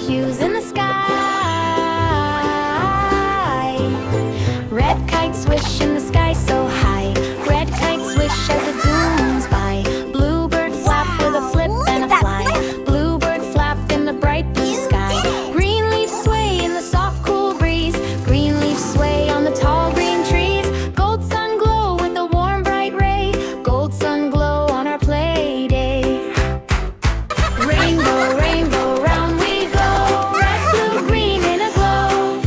hues in the sky. Red kite swish in the sky so high. Red kite swish as it zooms by. Bluebird flap with a flip and a fly. Bluebird flap in the bright blue sky. Green leaves sway in the soft cool breeze. Green leaves sway on the tall green trees. Gold sun glow with a warm bright ray. Gold sun glow on our play day. Rainbow, rainbow, round we go. Red, blue, green in a glow.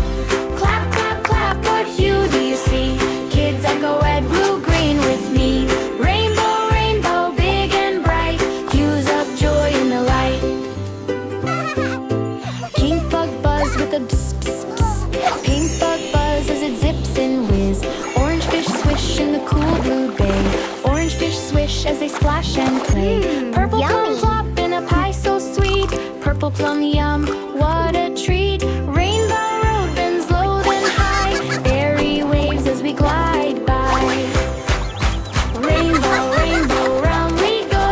Clap, clap, clap, what hue do you see? Kids echo red, blue, green with me. Rainbow, rainbow, big and bright. Hues of joy in the light. Pink bug buzz with a pss, pss, pss. Pink bug buzz as it zips and whiz. Orange fish swish in the cool blue bay. Orange fish swish as they splash and play. Purple plum plop in a pie so sweet. Purple plum yum, what a treat. Rainbow road bends low then high. Berry waves as we glide by. Rainbow, rainbow, round we go.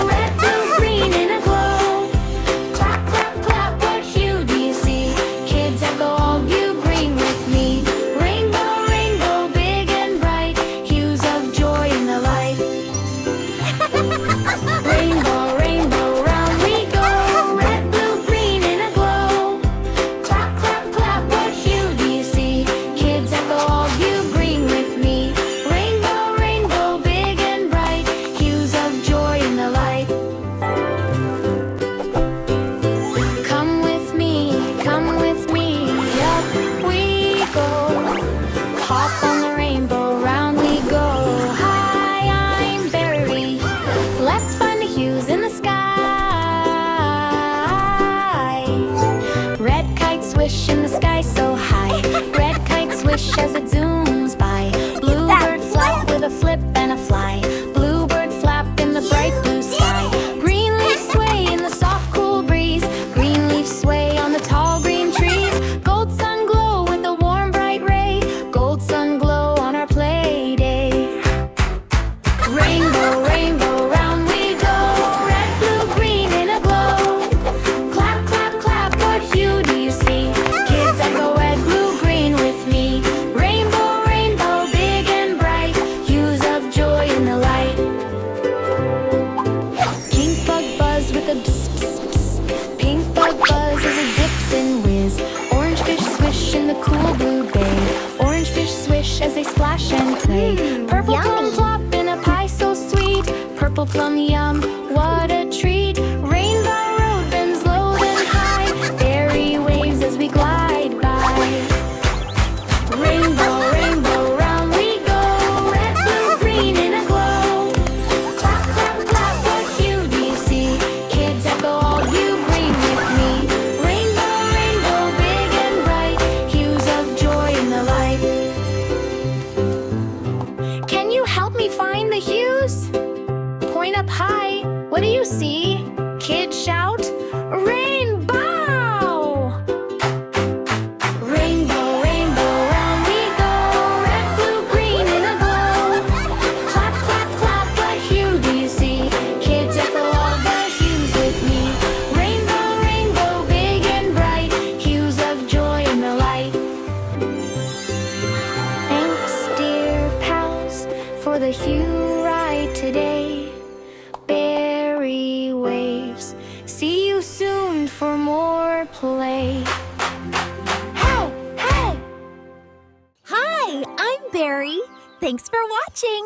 Red, blue, green in a glow. Clap, clap, clap, what hue do you see? Kids echo all you green with me. Rainbow, rainbow, big and bright. Hues of joy in the light. Rainbow, rainbow, round we go. Red, blue, green in a glow. Clap, clap, clap, what hue do you see? Kids echo all you green with me. Rainbow, rainbow, big and bright. Hues of joy in the light. Come with me, up we go. Hop on the rainbow, round we go. Hi, I'm Berry. Let's find the hues in the sky. Red kite swish in the sky so high. Red kite swish as it zooms by. Bluebird flap with a flip and a fly. Bluebird flap in the bright blue sky. Green leaves sway in the soft cool breeze. Green leaves sway on the tall green trees. Gold sun glow with a warm bright ray. Gold sun glow on our play day. Rainbow, rainbow, round we go. Red, blue, green in a glow. Clap, clap, clap, what hue do you see? Kids echo red, blue, green with me. Rainbow, rainbow, big and bright. Hues of joy in the light. Pink bug buzz with a pss, pss, pss. Pink bug buzz as it zips and whiz. Orange fish swish in the cool blue bay. Orange fish swish as they splash and play. Purple plum plop in a pie so sweet. Purple plum yum, what a treat. Rainbow road bends low then high. Berry waves as we glide by. Rainbow, rainbow, round we go. Red, blue, green in a glow. Clap, clap, clap, what hue do you see? Kids echo all you green with me. Rainbow, rainbow, big and bright. Hues of joy in the light. Can you help me find the hues? Point up high, what do you see? Kids shout, rainbow! Rainbow, rainbow, round we go. Red, blue, green in a glow. Clap, clap, clap, what hue do you see? Kids echo all the hues with me. Rainbow, rainbow, big and bright. Hues of joy in the light. Thanks, dear pals, for the hue ride today. Berry waves. See you soon for more play. Hey, hey! Hi, I'm Berry. Thanks for watching.